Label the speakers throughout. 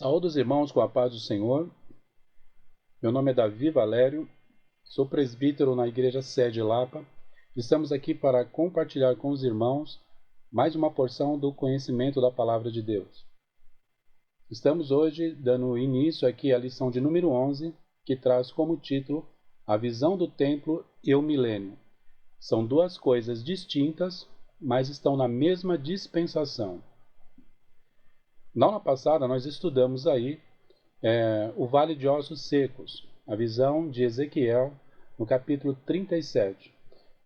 Speaker 1: Saúdo os irmãos com a paz do Senhor. Meu nome é Davi Valério, sou presbítero na Igreja Sede Lapa. Estamos aqui para compartilhar com os irmãos mais uma porção do conhecimento da Palavra de Deus. Estamos hoje dando início aqui à lição de número 11, que traz como título A Visão do Templo e o Milênio. São duas coisas distintas, mas estão na mesma dispensação. Na aula passada nós estudamos aí o Vale de Ossos Secos, a visão de Ezequiel, no capítulo 37.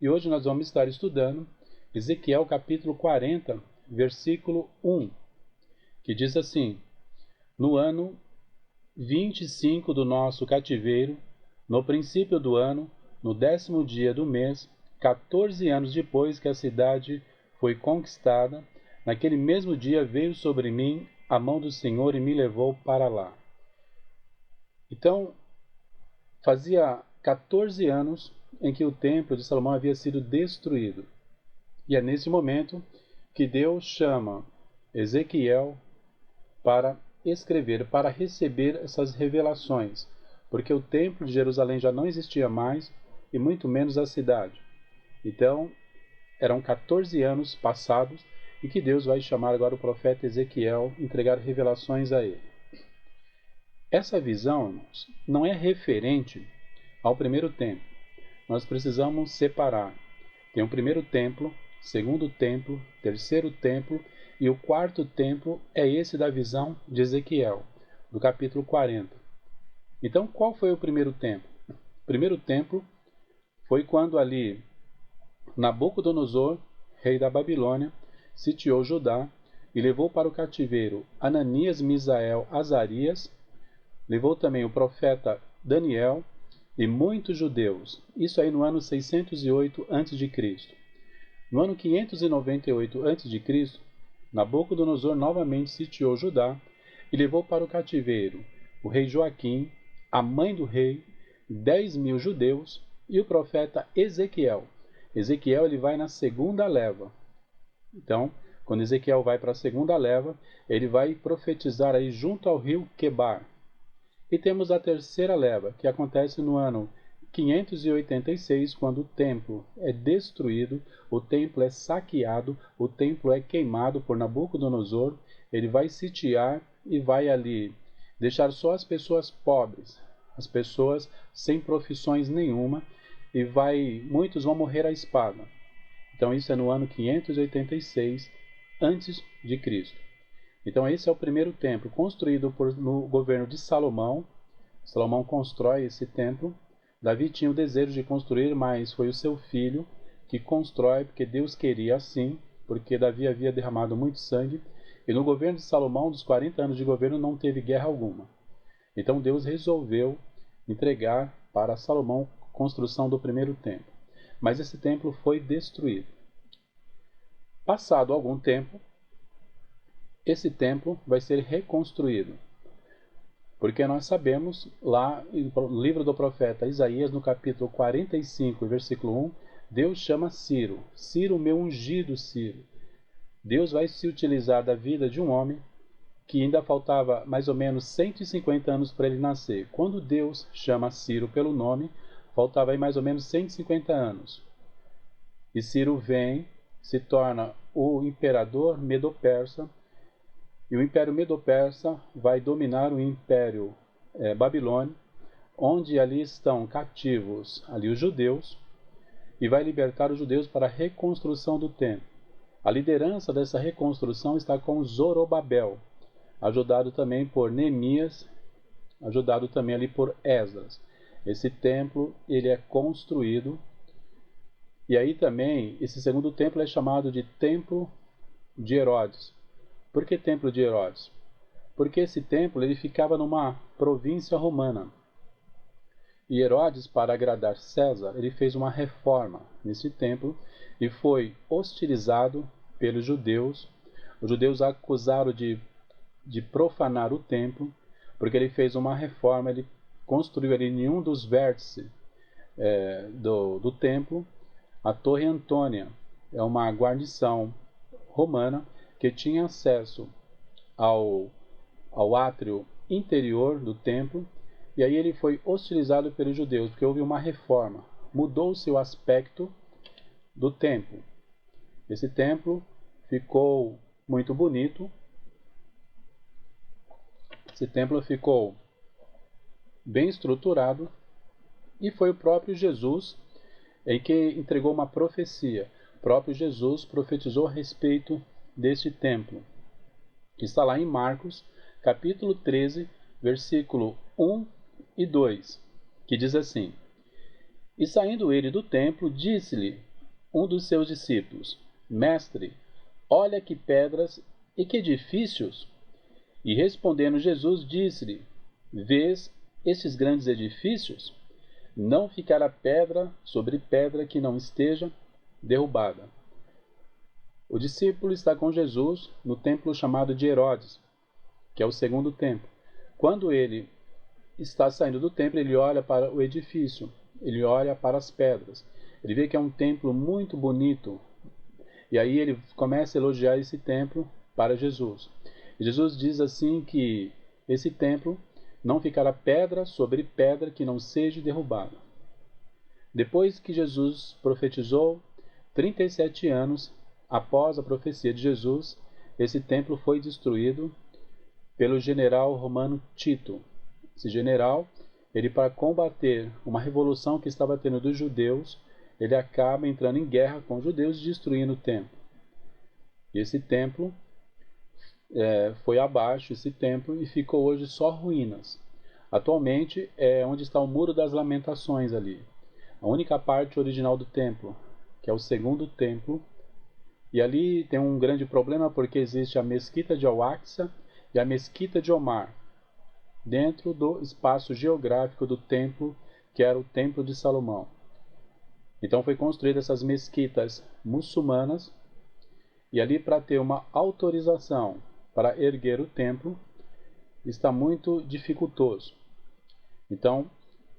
Speaker 1: E hoje nós vamos estar estudando Ezequiel capítulo 40, versículo 1, que diz assim: No ano 25 do nosso cativeiro, no princípio do ano, no 10º dia do mês, 14 anos depois que a cidade foi conquistada, naquele mesmo dia veio sobre mim a mão do Senhor e me levou para lá. Então, fazia 14 anos em que o templo de Salomão havia sido destruído. E é nesse momento que Deus chama Ezequiel para escrever, para receber essas revelações, porque o templo de Jerusalém já não existia mais, e muito menos a cidade. Então, eram 14 anos passados, e que Deus vai chamar agora o profeta Ezequiel, entregar revelações a ele. Essa visão, irmãos, não é referente ao primeiro templo. Nós precisamos separar. Tem o primeiro templo, segundo templo, terceiro templo, e o quarto templo é esse da visão de Ezequiel, do capítulo 40. Então, qual foi o primeiro templo? O primeiro templo foi quando ali Nabucodonosor, rei da Babilônia, sitiou Judá e levou para o cativeiro Ananias, Misael, Azarias, levou também o profeta Daniel e muitos judeus, isso aí no ano 608 a.C. No ano 598 a.C., Nabucodonosor novamente sitiou Judá e levou para o cativeiro o rei Joaquim, a mãe do rei, 10.000 judeus e o profeta Ezequiel. Ezequiel ele vai na segunda leva. Então, quando Ezequiel vai para a segunda leva, ele vai profetizar aí junto ao rio Quebar. E temos a terceira leva, que acontece no ano 586, quando o templo é destruído, o templo é saqueado, o templo é queimado por Nabucodonosor. Ele vai sitiar e vai ali deixar só as pessoas pobres, as pessoas sem profissões nenhuma, e muitos vão morrer à espada. Então isso é no ano 586 antes de Cristo. Então esse é o primeiro templo, construído no governo de Salomão. Salomão constrói esse templo. Davi tinha o desejo de construir, mas foi o seu filho que constrói, porque Deus queria assim, porque Davi havia derramado muito sangue. E no governo de Salomão, dos 40 anos de governo, não teve guerra alguma. Então Deus resolveu entregar para Salomão a construção do primeiro templo. Mas esse templo foi destruído. Passado algum tempo, esse templo vai ser reconstruído. Porque nós sabemos, lá no livro do profeta Isaías, no capítulo 45, versículo 1, Deus chama Ciro. Ciro, meu ungido Ciro. Deus vai se utilizar da vida de um homem que ainda faltava mais ou menos 150 anos para ele nascer. Quando Deus chama Ciro pelo nome, faltava aí mais ou menos 150 anos. E Ciro vem, se torna o imperador medo-persa, e o Império Medo-Persa vai dominar o Império Babilônio, onde ali estão cativos ali os judeus, e vai libertar os judeus para a reconstrução do templo. A liderança dessa reconstrução está com Zorobabel, ajudado também por Neemias, ajudado também ali por Esdras. Esse templo ele é construído, e aí também esse segundo templo é chamado de Templo de Herodes. Por que Templo de Herodes? Porque esse templo ele ficava numa província romana. E Herodes, para agradar César, ele fez uma reforma nesse templo e foi hostilizado pelos judeus. Os judeus acusaram de profanar o templo, porque ele fez uma reforma, ele construiu ali em um dos vértices do templo a Torre Antônia. É uma guarnição romana que tinha acesso ao ao átrio interior do templo, e aí ele foi hostilizado pelos judeus, porque houve uma reforma, mudou-se o aspecto do templo. Esse templo ficou muito bonito, esse templo ficou bem estruturado, e foi o próprio Jesus em que entregou uma profecia. O próprio Jesus profetizou a respeito deste templo, que está lá em Marcos, capítulo 13, versículo 1 e 2, que diz assim: E saindo ele do templo, disse-lhe um dos seus discípulos: Mestre, olha que pedras e que edifícios! E respondendo Jesus, disse-lhe: Vês estes grandes edifícios? Não ficará pedra sobre pedra que não esteja derrubada. O discípulo está com Jesus no templo chamado de Herodes, que é o segundo templo. Quando ele está saindo do templo, ele olha para o edifício, ele olha para as pedras. Ele vê que é um templo muito bonito. E aí ele começa a elogiar esse templo para Jesus. E Jesus diz assim que esse templo não ficará pedra sobre pedra que não seja derrubada. Depois que Jesus profetizou, 37 anos após a profecia de Jesus, esse templo foi destruído pelo general romano Tito. Esse general, ele para combater uma revolução que estava tendo dos judeus, ele acaba entrando em guerra com os judeus e destruindo o templo. E esse templo foi abaixo, esse templo, e ficou hoje só ruínas. Atualmente é onde está o Muro das Lamentações ali. A única parte original do templo, que é o segundo templo. E ali tem um grande problema porque existe a Mesquita de Al-Aqsa e a Mesquita de Omar, dentro do espaço geográfico do templo, que era o Templo de Salomão. Então foi construída essas mesquitas muçulmanas, e ali para ter uma autorização para erguer o templo, está muito dificultoso. Então,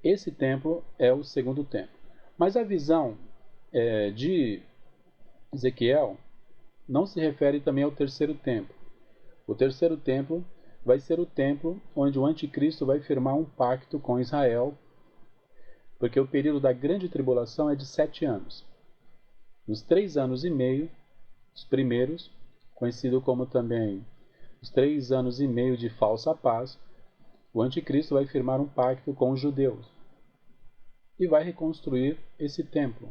Speaker 1: esse templo é o segundo templo. Mas a visão de Ezequiel não se refere também ao terceiro templo. O terceiro templo vai ser o templo onde o anticristo vai firmar um pacto com Israel, porque o período da grande tribulação é de 7 anos. Nos 3 anos e meio, os primeiros, conhecido como também os 3 anos e meio de falsa paz, o anticristo vai firmar um pacto com os judeus e vai reconstruir esse templo.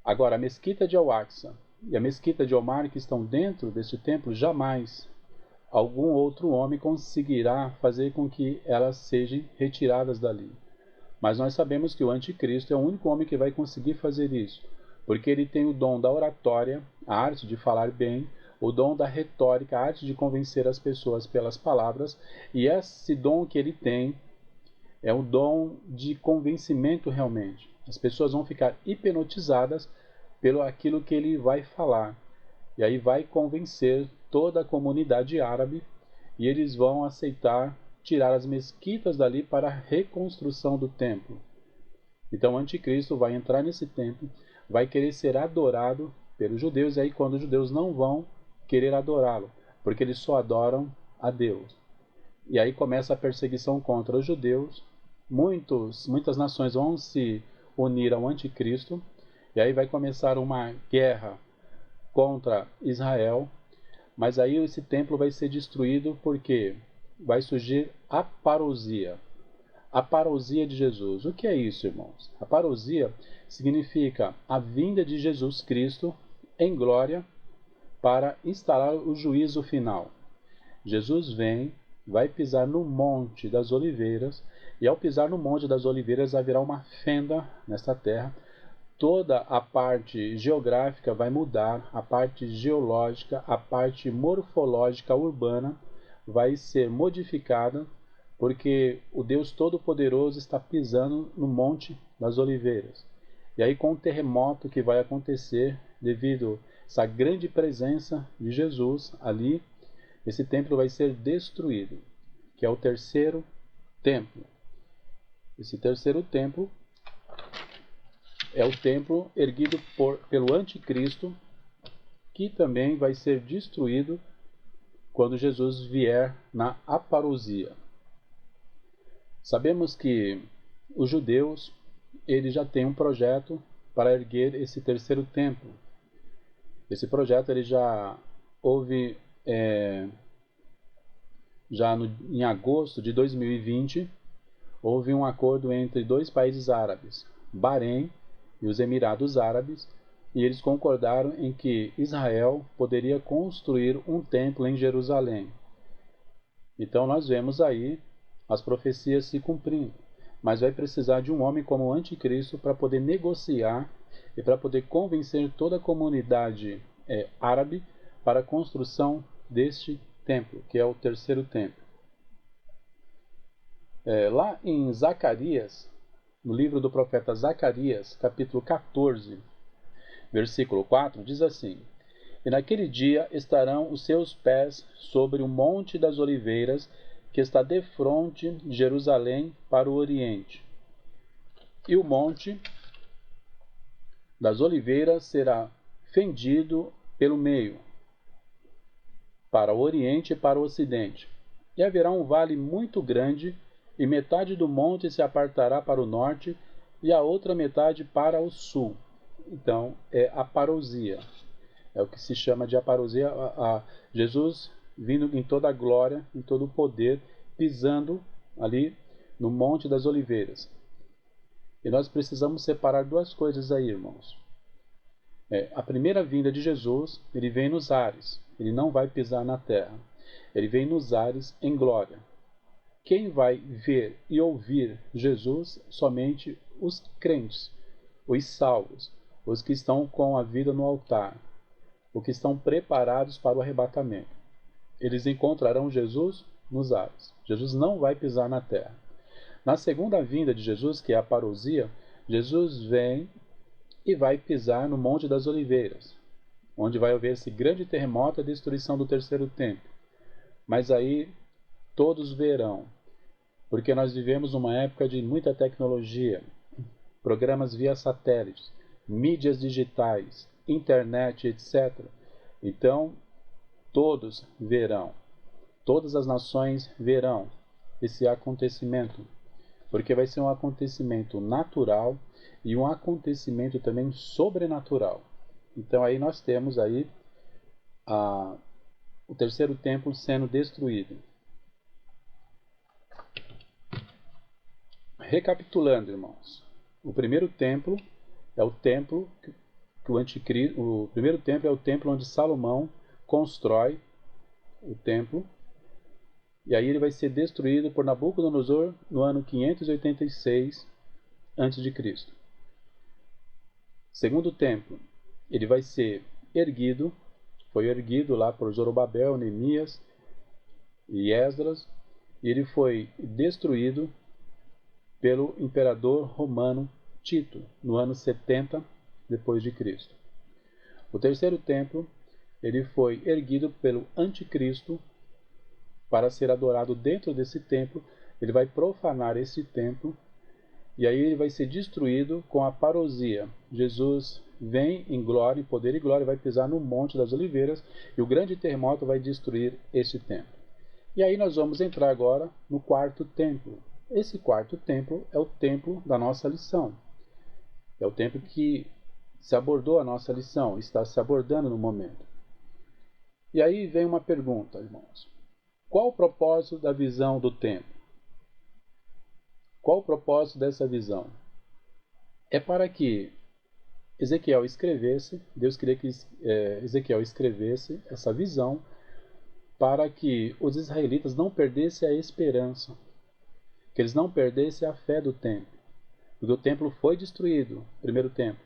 Speaker 1: Agora, a Mesquita de Al-Aqsa e a Mesquita de Omar, que estão dentro deste templo, jamais algum outro homem conseguirá fazer com que elas sejam retiradas dali. Mas nós sabemos que o anticristo é o único homem que vai conseguir fazer isso, porque ele tem o dom da oratória, a arte de falar bem, o dom da retórica, a arte de convencer as pessoas pelas palavras, e esse dom que ele tem é o dom de convencimento realmente. As pessoas vão ficar hipnotizadas pelo aquilo que ele vai falar, e aí vai convencer toda a comunidade árabe, e eles vão aceitar tirar as mesquitas dali para a reconstrução do templo. Então o anticristo vai entrar nesse templo, vai querer ser adorado pelos judeus, e aí quando os judeus não vão querer adorá-lo, porque eles só adoram a Deus. E aí começa a perseguição contra os judeus, muitas nações vão se unir ao anticristo, e aí vai começar uma guerra contra Israel, mas aí esse templo vai ser destruído porque vai surgir a parousia. A parousia de Jesus. O que é isso, irmãos? A parousia significa a vinda de Jesus Cristo em glória para instalar o juízo final. Jesus vem, vai pisar no Monte das Oliveiras, e ao pisar no Monte das Oliveiras haverá uma fenda nesta terra. Toda a parte geográfica vai mudar, a parte geológica, a parte morfológica urbana vai ser modificada, porque o Deus Todo-Poderoso está pisando no Monte das Oliveiras. E aí, com o terremoto que vai acontecer, devido a essa grande presença de Jesus ali, esse templo vai ser destruído, que é o terceiro templo. Esse terceiro templo é o templo erguido pelo anticristo, que também vai ser destruído quando Jesus vier na aparousia. Sabemos que os judeus eles já têm um projeto para erguer esse terceiro templo. Esse projeto ele já houve em agosto de 2020, houve um acordo entre dois países árabes, Bahrein e os Emirados Árabes, e eles concordaram em que Israel poderia construir um templo em Jerusalém. Então nós vemos aí as profecias se cumprindo, mas vai precisar de um homem como o anticristo para poder negociar e para poder convencer toda a comunidade árabe para a construção deste templo, que é o terceiro templo. Lá em Zacarias, no livro do profeta Zacarias, capítulo 14, versículo 4, diz assim: E naquele dia estarão os seus pés sobre o monte das oliveiras, que está defronte de Jerusalém para o oriente. E o monte das oliveiras será fendido pelo meio, para o oriente e para o ocidente. E haverá um vale muito grande, e metade do monte se apartará para o norte, e a outra metade para o sul. Então, é a parousia. É o que se chama de aparousia, Jesus vindo em toda a glória, em todo o poder, pisando ali no Monte das Oliveiras. E nós precisamos separar duas coisas aí, irmãos. A primeira vinda de Jesus, ele vem nos ares, ele não vai pisar na terra. Ele vem nos ares em glória. Quem vai ver e ouvir Jesus? Somente os crentes, os salvos, os que estão com a vida no altar, os que estão preparados para o arrebatamento. Eles encontrarão Jesus nos ares. Jesus não vai pisar na terra. Na segunda vinda de Jesus, que é a parousia, Jesus vem e vai pisar no Monte das Oliveiras, onde vai haver esse grande terremoto e a destruição do terceiro templo. Mas aí todos verão, porque nós vivemos uma época de muita tecnologia, programas via satélites, mídias digitais, internet, etc. Então, todos verão, todas as nações verão esse acontecimento, porque vai ser um acontecimento natural e um acontecimento também sobrenatural. Então aí nós temos aí o terceiro templo sendo destruído. Recapitulando, irmãos, o primeiro templo é o templo que o anticristo, o primeiro templo é o templo onde Salomão constrói o templo, e aí ele vai ser destruído por Nabucodonosor no ano 586 a.C. Segundo templo, ele vai ser erguido, foi erguido lá por Zorobabel, Neemias e Esdras, e ele foi destruído pelo imperador romano Tito no ano 70 depois de Cristo. O terceiro templo, ele foi erguido pelo anticristo para ser adorado dentro desse templo. Ele vai profanar esse templo e aí ele vai ser destruído com a parousia. Jesus vem em glória, em poder e glória, vai pisar no Monte das Oliveiras e o grande terremoto vai destruir esse templo. E aí nós vamos entrar agora no quarto templo. Esse quarto templo é o templo da nossa lição. É o templo que se abordou a nossa lição, está se abordando no momento. E aí vem uma pergunta, irmãos. Qual o propósito da visão do templo? Qual o propósito dessa visão? É para que Ezequiel escrevesse, Deus queria que Ezequiel escrevesse essa visão para que os israelitas não perdessem a esperança, que eles não perdessem a fé do templo. Porque o templo foi destruído, o primeiro templo,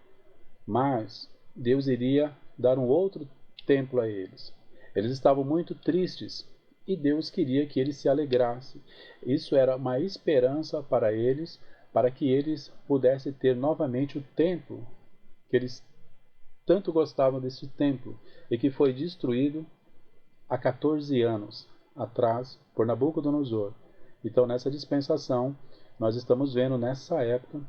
Speaker 1: mas Deus iria dar um outro templo a eles. Eles estavam muito tristes e Deus queria que eles se alegrassem. Isso era uma esperança para eles, para que eles pudessem ter novamente o templo, que eles tanto gostavam desse templo, e que foi destruído há 14 anos atrás por Nabucodonosor. Então, nessa dispensação, nós estamos vendo nessa época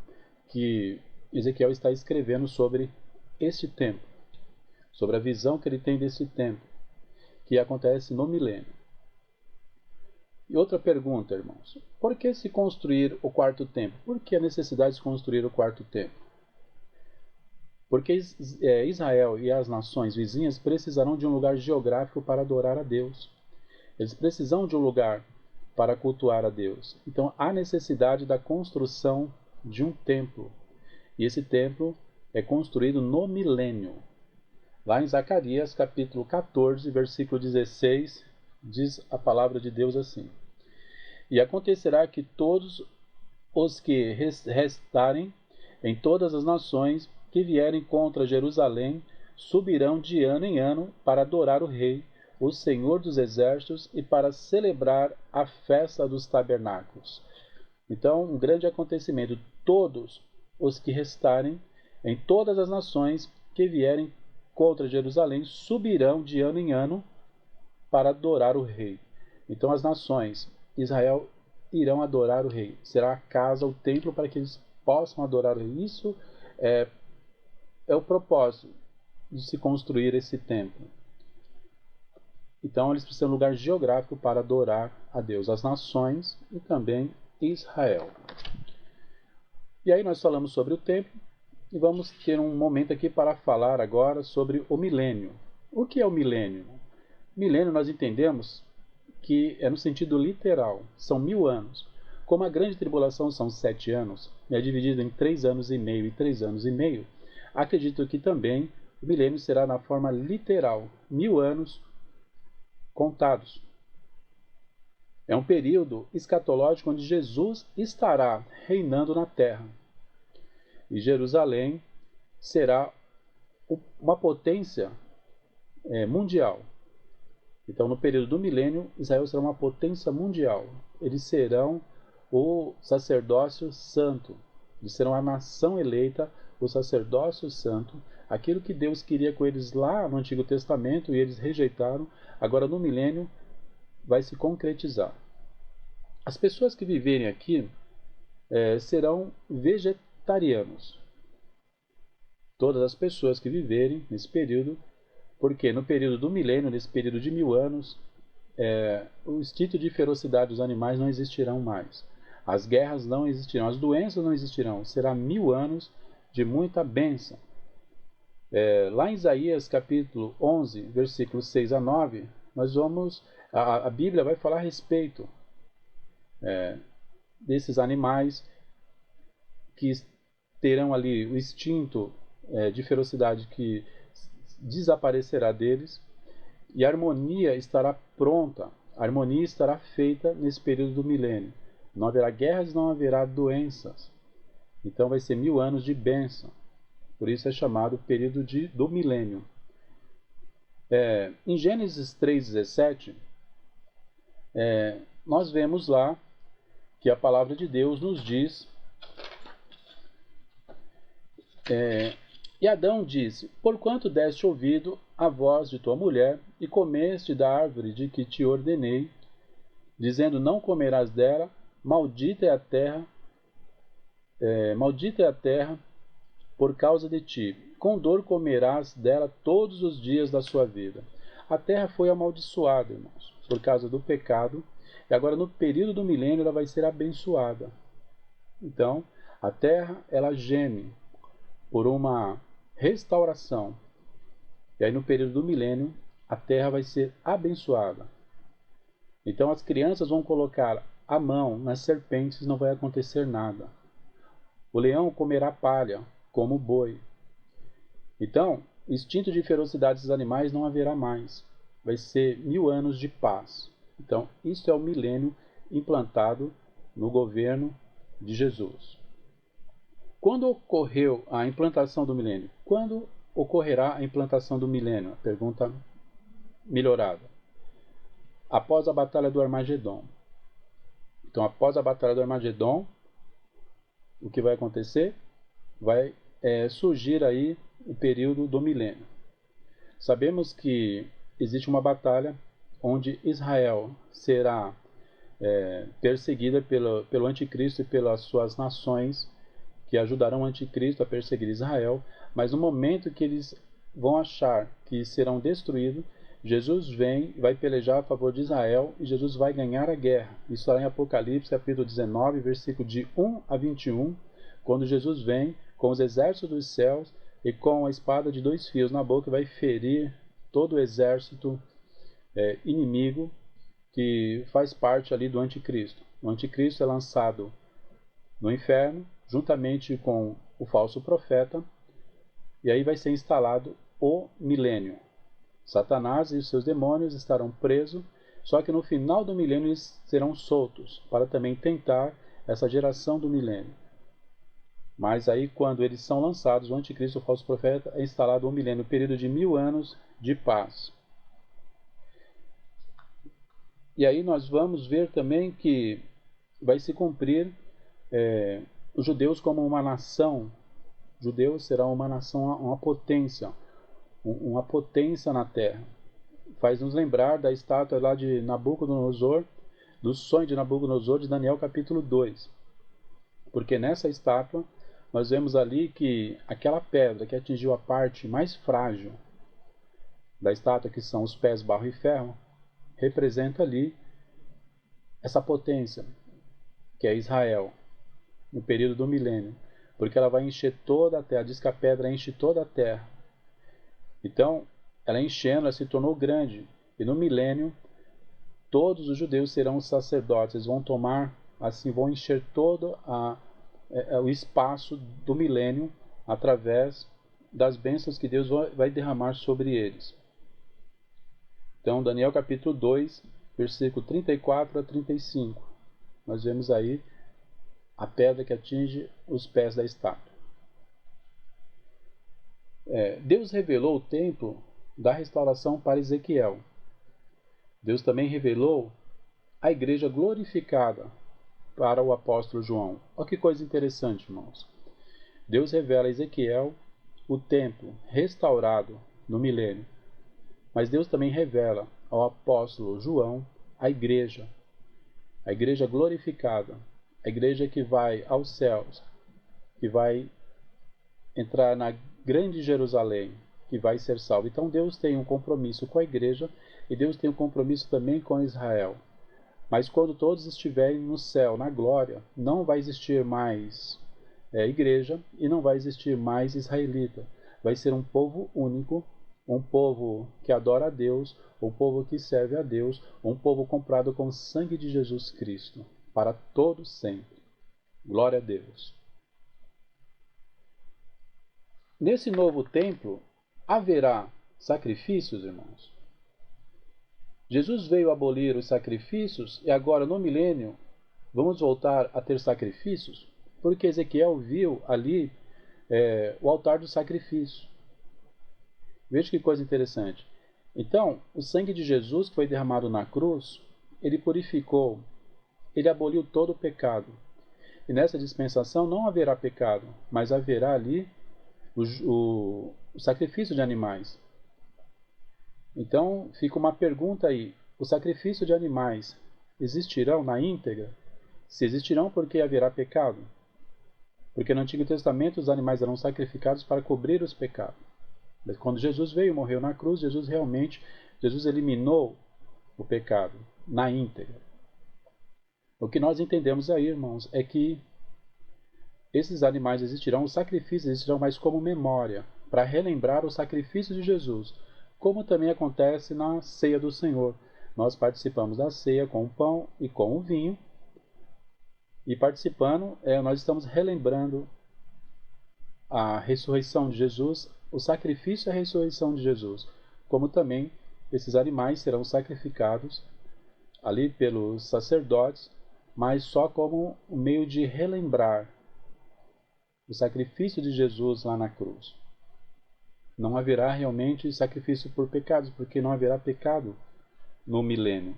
Speaker 1: que Ezequiel está escrevendo sobre este templo, sobre a visão que ele tem desse templo, que acontece no milênio. E outra pergunta, irmãos. Por que se construir o quarto templo? Por que a necessidade de construir o quarto templo? Porque Israel e as nações vizinhas precisarão de um lugar geográfico para adorar a Deus. Eles precisam de um lugar para cultuar a Deus. Então há necessidade da construção de um templo. E esse templo é construído no milênio. Lá em Zacarias, capítulo 14, versículo 16, diz a palavra de Deus assim: E acontecerá que todos os que restarem em todas as nações que vierem contra Jerusalém subirão de ano em ano para adorar o Rei, o Senhor dos Exércitos, e para celebrar a festa dos tabernáculos. Então, um grande acontecimento. Todos os que restarem em todas as nações que vierem contra Jerusalém subirão de ano em ano para adorar o Rei. Então as nações, Israel, irão adorar o Rei. Será a casa, o templo, para que eles possam adorar o Rei. Isso é o propósito de se construir esse templo. Então eles precisam de um lugar geográfico para adorar a Deus, as nações e também Israel. E aí nós falamos sobre o templo e vamos ter um momento aqui para falar agora sobre o milênio. O que é o milênio? Milênio nós entendemos que é no sentido literal, são 1000 anos. Como a grande tribulação são 7 anos, é dividido em 3 anos e meio e 3 anos e meio, acredito que também o milênio será na forma literal, 1000 anos contados. É um período escatológico onde Jesus estará reinando na terra. E Jerusalém será uma potência mundial. Então, no período do milênio, Israel será uma potência mundial. Eles serão o sacerdócio santo. Eles serão a nação eleita, o sacerdócio santo. Aquilo que Deus queria com eles lá no Antigo Testamento e eles rejeitaram, agora no milênio vai se concretizar. As pessoas que viverem aqui serão vegetarianos. Todas as pessoas que viverem nesse período, porque no período do milênio, nesse período de 1000 anos, o instinto de ferocidade dos animais não existirão mais. As guerras não existirão, as doenças não existirão. Será 1000 anos de muita bênção. Lá em Isaías capítulo 11, versículos 6 a 9, a Bíblia vai falar a respeito desses animais que terão ali o instinto de ferocidade que desaparecerá deles, e a harmonia estará pronta, a harmonia estará feita nesse período do milênio. Não haverá guerras, não haverá doenças. Então vai ser 1000 anos de bênção. Por isso é chamado período do milênio. Em Gênesis 3,17, nós vemos lá que a palavra de Deus nos diz: E Adão disse: Porquanto deste ouvido à voz de tua mulher, e comeste da árvore de que te ordenei, dizendo: Não comerás dela, maldita é a terra por causa de ti. Com dor comerás dela todos os dias da sua vida. A terra foi amaldiçoada, irmãos, por causa do pecado, e agora no período do milênio ela vai ser abençoada. Então, a terra, ela geme por uma restauração. E aí no período do milênio, a terra vai ser abençoada. Então as crianças vão colocar a mão nas serpentes e não vai acontecer nada. O leão comerá palha, como o boi. Então, o instinto de ferocidade dos animais não haverá mais. Vai ser 1000 anos de paz. Então, isso é o milênio implantado no governo de Jesus. Quando ocorreu a implantação do milênio? Quando ocorrerá a implantação do milênio? A pergunta melhorada. Após a batalha do Armagedon. Então, após a batalha do Armagedon, o que vai acontecer? Vai surgir aí o período do milênio. Sabemos que existe uma batalha onde Israel será perseguida pelo anticristo e pelas suas nações que ajudarão o anticristo a perseguir Israel, mas no momento que eles vão achar que serão destruídos, Jesus vem e vai pelejar a favor de Israel e Jesus vai ganhar a guerra. Isso está em Apocalipse, capítulo 19, versículo de 1 a 21, quando Jesus vem com os exércitos dos céus e com a espada de 2 fios na boca vai ferir todo o exército inimigo que faz parte ali do anticristo. O anticristo é lançado no inferno, juntamente com o falso profeta, e aí vai ser instalado o milênio. Satanás e os seus demônios estarão presos, só que no final do milênio eles serão soltos, para também tentar essa geração do milênio. Mas aí quando eles são lançados, o anticristo, o falso profeta, é instalado o milênio, um período de 1000 anos de paz. E aí nós vamos ver também que vai se cumprir os judeus como uma nação. Judeus serão uma nação, uma potência na terra. Faz nos lembrar da estátua lá de Nabucodonosor, do sonho de Nabucodonosor de Daniel capítulo 2. Porque nessa estátua nós vemos ali que aquela pedra que atingiu a parte mais frágil da estátua, que são os pés, barro e ferro, representa ali essa potência, que é Israel, no período do milênio, porque ela vai encher toda a terra. Diz que a pedra enche toda a terra. Então, ela enchendo, ela se tornou grande, e no milênio todos os judeus serão sacerdotes. Eles vão tomar, assim, vão encher todo o espaço do milênio através das bênçãos que Deus vai derramar sobre eles. Então, Daniel capítulo 2, versículo 34 a 35. Nós vemos aí a pedra que atinge os pés da estátua. Deus revelou o templo da restauração para Ezequiel. Deus também revelou a igreja glorificada para o apóstolo João. Olha que coisa interessante, irmãos. Deus revela a Ezequiel o templo restaurado no milênio. Mas Deus também revela ao apóstolo João a igreja glorificada, a igreja que vai aos céus, que vai entrar na grande Jerusalém, que vai ser salva. Então Deus tem um compromisso com a igreja e Deus tem um compromisso também com Israel. Mas quando todos estiverem no céu, na glória, não vai existir mais igreja e não vai existir mais israelita. Vai ser um povo único, um povo que adora a Deus, um povo que serve a Deus, um povo comprado com o sangue de Jesus Cristo, para todos sempre. Glória a Deus. Nesse novo templo, haverá sacrifícios, irmãos? Jesus veio abolir os sacrifícios e agora no milênio vamos voltar a ter sacrifícios? Porque Ezequiel viu ali o altar do sacrifício. Veja que coisa interessante. Então, o sangue de Jesus que foi derramado na cruz, ele purificou, ele aboliu todo o pecado. E nessa dispensação não haverá pecado, mas haverá ali o sacrifício de animais. Então, fica uma pergunta aí. O sacrifício de animais existirão na íntegra? Se existirão, por que haverá pecado? Porque no Antigo Testamento os animais eram sacrificados para cobrir os pecados. Mas quando Jesus veio e morreu na cruz, Jesus eliminou o pecado na íntegra. O que nós entendemos aí, irmãos, é que esses animais existirão, os sacrifícios existirão, mas como memória, para relembrar o sacrifício de Jesus, como também acontece na ceia do Senhor. Nós participamos da ceia com o pão e com o vinho, e participando, nós estamos relembrando a ressurreição de Jesus, o sacrifício e a ressurreição de Jesus, como também esses animais serão sacrificados ali pelos sacerdotes, mas só como um meio de relembrar o sacrifício de Jesus lá na cruz. Não haverá realmente sacrifício por pecados, porque não haverá pecado no milênio.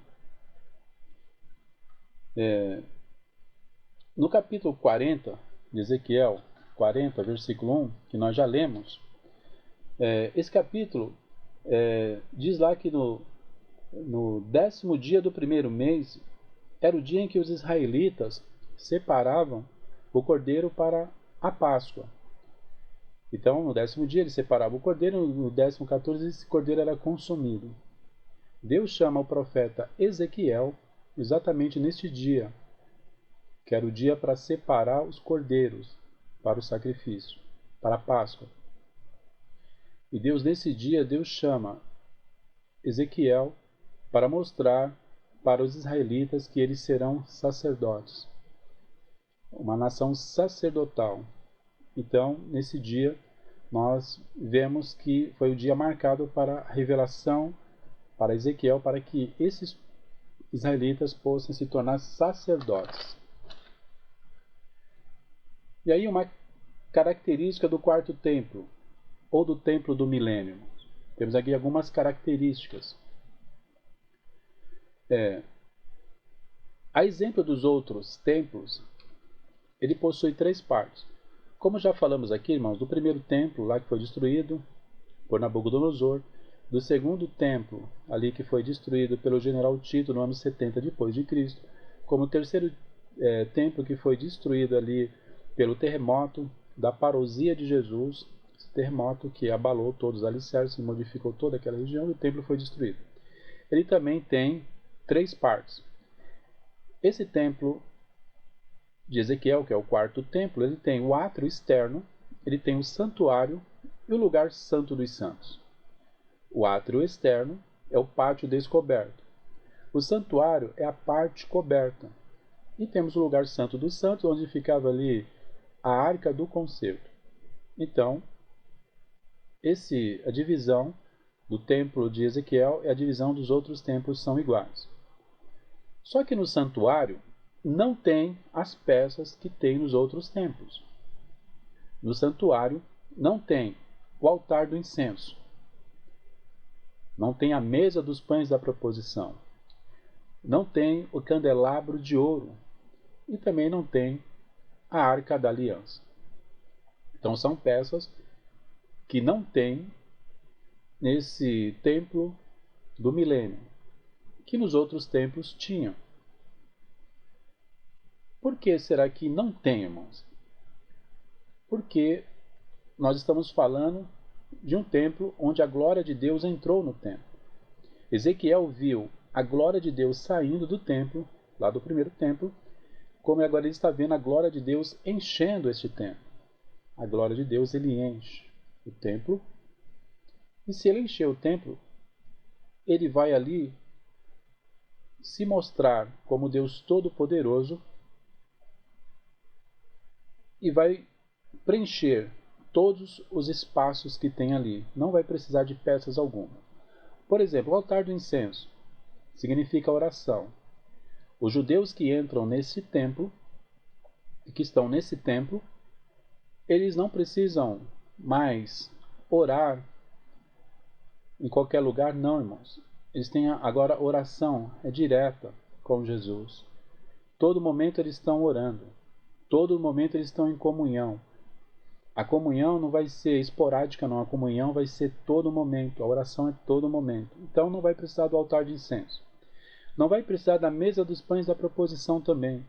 Speaker 1: No capítulo 40 de Ezequiel, 40, versículo 1, que nós já lemos, esse capítulo diz lá que no 10º dia do primeiro mês era o dia em que os israelitas separavam o cordeiro para a Páscoa. Então, no 10º dia eles separavam o cordeiro, no 14º esse cordeiro era consumido. Deus chama o profeta Ezequiel exatamente neste dia, que era o dia para separar os cordeiros para o sacrifício, para a Páscoa. E Deus, nesse dia, Deus chama Ezequiel para mostrar para os israelitas que eles serão sacerdotes, uma nação sacerdotal. Então, nesse dia, nós vemos que foi o dia marcado para a revelação para Ezequiel, para que esses israelitas possam se tornar sacerdotes. E aí uma característica do quarto templo, ou do templo do milênio. Temos aqui algumas características. A exemplo dos outros templos, ele possui 3 partes. Como já falamos aqui, irmãos, do primeiro templo, lá que foi destruído por Nabucodonosor, do segundo templo, ali que foi destruído pelo general Tito no ano 70 depois de Cristo, como o terceiro templo que foi destruído ali pelo terremoto da parousia de Jesus, esse terremoto que abalou todos os alicerces e modificou toda aquela região, e o templo foi destruído. Ele também tem 3 partes. Esse templo de Ezequiel, que é o quarto templo, ele tem o átrio externo, ele tem o santuário e o lugar santo dos santos. O átrio externo é o pátio descoberto. O santuário é a parte coberta. E temos o lugar santo dos santos, onde ficava ali a arca do concerto. Então, a divisão do templo de Ezequiel e a divisão dos outros templos são iguais. Só que no santuário não tem as peças que tem nos outros templos. No santuário não tem o altar do incenso, não tem a mesa dos pães da proposição, não tem o candelabro de ouro e também não tem a arca da aliança. Então são peças que não tem nesse templo do milênio, que nos outros templos tinham. Por que será que não tem, irmãos? Porque nós estamos falando de um templo onde a glória de Deus entrou no templo. Ezequiel viu a glória de Deus saindo do templo, lá do primeiro templo, como agora ele está vendo a glória de Deus enchendo este templo. A glória de Deus, ele enche o templo. E se ele encher o templo, ele vai ali se mostrar como Deus Todo-Poderoso e vai preencher todos os espaços que tem ali. Não vai precisar de peças alguma. Por exemplo, o altar do incenso significa oração. Os judeus que entram nesse templo, e que estão nesse templo, eles não precisam mais orar em qualquer lugar, não, irmãos. Eles têm agora oração, é direta com Jesus. Todo momento eles estão orando. Todo momento eles estão em comunhão. A comunhão não vai ser esporádica, não. A comunhão vai ser todo momento. A oração é todo momento. Então não vai precisar do altar de incenso. Não vai precisar da mesa dos pães da proposição também.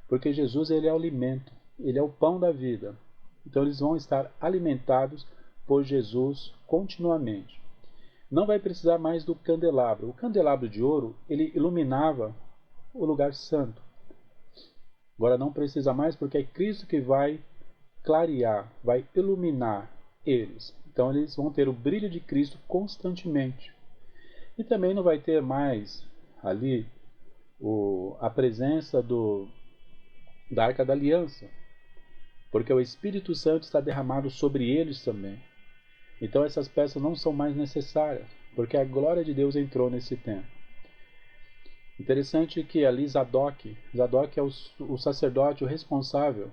Speaker 1: Porque Jesus, ele é o alimento. Ele é o pão da vida. Então eles vão estar alimentados por Jesus continuamente. Não vai precisar mais do candelabro. O candelabro de ouro, ele iluminava o lugar santo. Agora não precisa mais, porque é Cristo que vai clarear, vai iluminar eles. Então eles vão ter o brilho de Cristo constantemente. E também não vai ter mais ali a presença da Arca da Aliança, porque o Espírito Santo está derramado sobre eles também. Então essas peças não são mais necessárias, porque a glória de Deus entrou nesse templo. Interessante que ali Zadok é o sacerdote, o responsável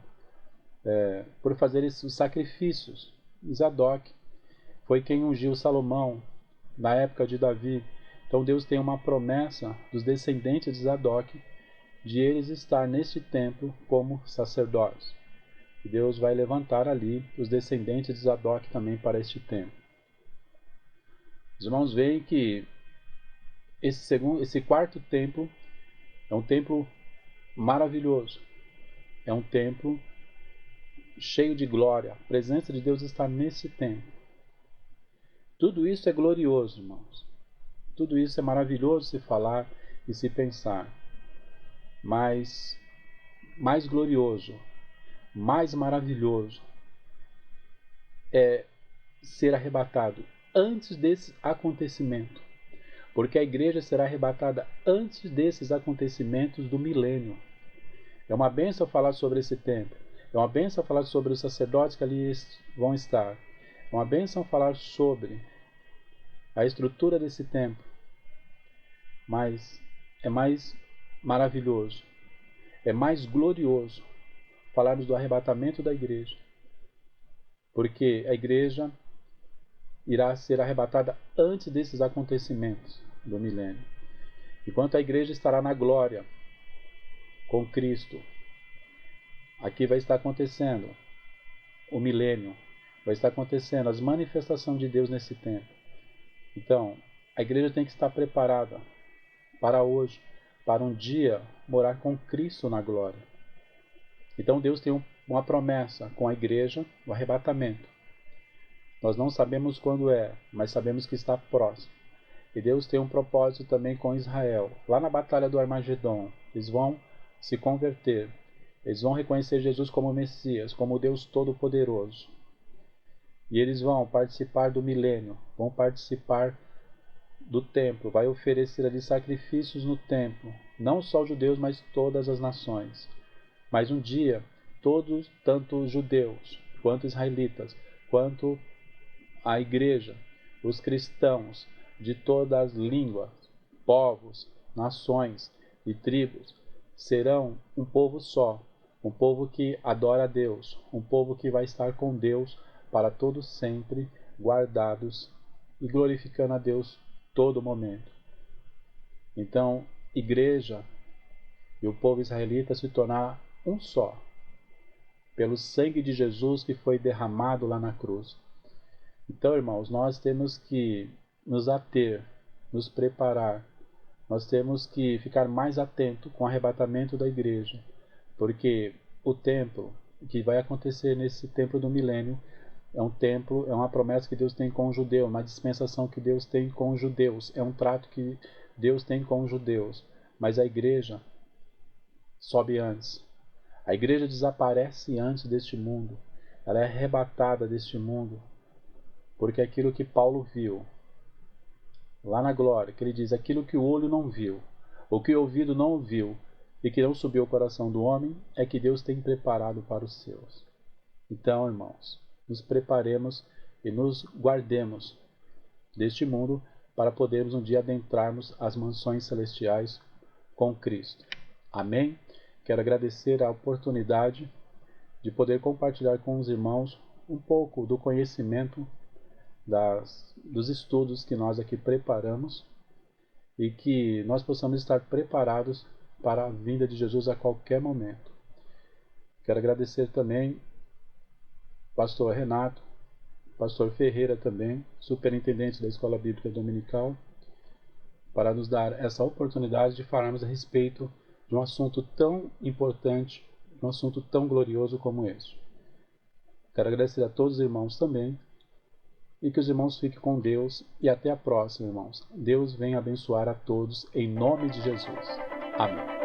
Speaker 1: por fazer esses sacrifícios. Zadok foi quem ungiu Salomão na época de Davi. Então Deus tem uma promessa dos descendentes de Zadok de eles estar neste templo como sacerdotes. E Deus vai levantar ali os descendentes de Zadok também para este templo. Os irmãos veem que esse quarto templo é um templo maravilhoso. É um templo cheio de glória. A presença de Deus está nesse templo. Tudo isso é glorioso, irmãos. Tudo isso é maravilhoso se falar e se pensar. Mas mais glorioso, mais maravilhoso é ser arrebatado antes desse acontecimento. Porque a igreja será arrebatada antes desses acontecimentos do milênio. É uma bênção falar sobre esse tempo. É uma bênção falar sobre os sacerdotes que ali vão estar. É uma bênção falar sobre a estrutura desse tempo. Mas é mais maravilhoso, é mais glorioso falarmos do arrebatamento da igreja. Porque a igreja irá ser arrebatada antes desses acontecimentos do milênio. Enquanto a igreja estará na glória com Cristo, aqui vai estar acontecendo o milênio, vai estar acontecendo as manifestações de Deus nesse tempo. Então, a igreja tem que estar preparada para hoje, para um dia morar com Cristo na glória. Então Deus tem uma promessa com a igreja, o arrebatamento. Nós não sabemos quando é, mas sabemos que está próximo. E Deus tem um propósito também com Israel. Lá na batalha do Armagedon, eles vão se converter. Eles vão reconhecer Jesus como Messias, como Deus Todo-Poderoso. E eles vão participar do milênio, vão participar do templo, vai oferecer ali sacrifícios no templo. Não só os judeus, mas todas as nações. Mas um dia, todos, tanto os judeus, quanto os israelitas, quanto a igreja, os cristãos de todas as línguas, povos, nações e tribos, serão um povo só, um povo que adora a Deus, um povo que vai estar com Deus para todo sempre, guardados e glorificando a Deus todo momento. Então, igreja e o povo israelita se tornar um só, pelo sangue de Jesus que foi derramado lá na cruz. Então, irmãos, nós temos que nos ater, nos preparar, nós temos que ficar mais atento com o arrebatamento da igreja, porque o templo que vai acontecer nesse tempo do milênio é um templo, é uma promessa que Deus tem com o judeu, uma dispensação que Deus tem com os judeus, é um trato que Deus tem com os judeus, mas a igreja sobe antes. A igreja desaparece antes deste mundo, ela é arrebatada deste mundo, porque aquilo que Paulo viu lá na glória, que ele diz, aquilo que o olho não viu, o que o ouvido não ouviu e que não subiu ao coração do homem, é que Deus tem preparado para os seus. Então, irmãos, nos preparemos e nos guardemos deste mundo para podermos um dia adentrarmos as mansões celestiais com Cristo. Amém? Quero agradecer a oportunidade de poder compartilhar com os irmãos um pouco do conhecimento dos estudos que nós aqui preparamos e que nós possamos estar preparados para a vinda de Jesus a qualquer momento. Quero agradecer também pastor Renato, pastor Ferreira também, superintendente da Escola Bíblica Dominical, para nos dar essa oportunidade de falarmos a respeito de um assunto tão importante, um assunto tão glorioso como este. Quero agradecer a todos os irmãos também, e que os irmãos fiquem com Deus, e até a próxima, irmãos. Deus venha abençoar a todos, em nome de Jesus. Amém.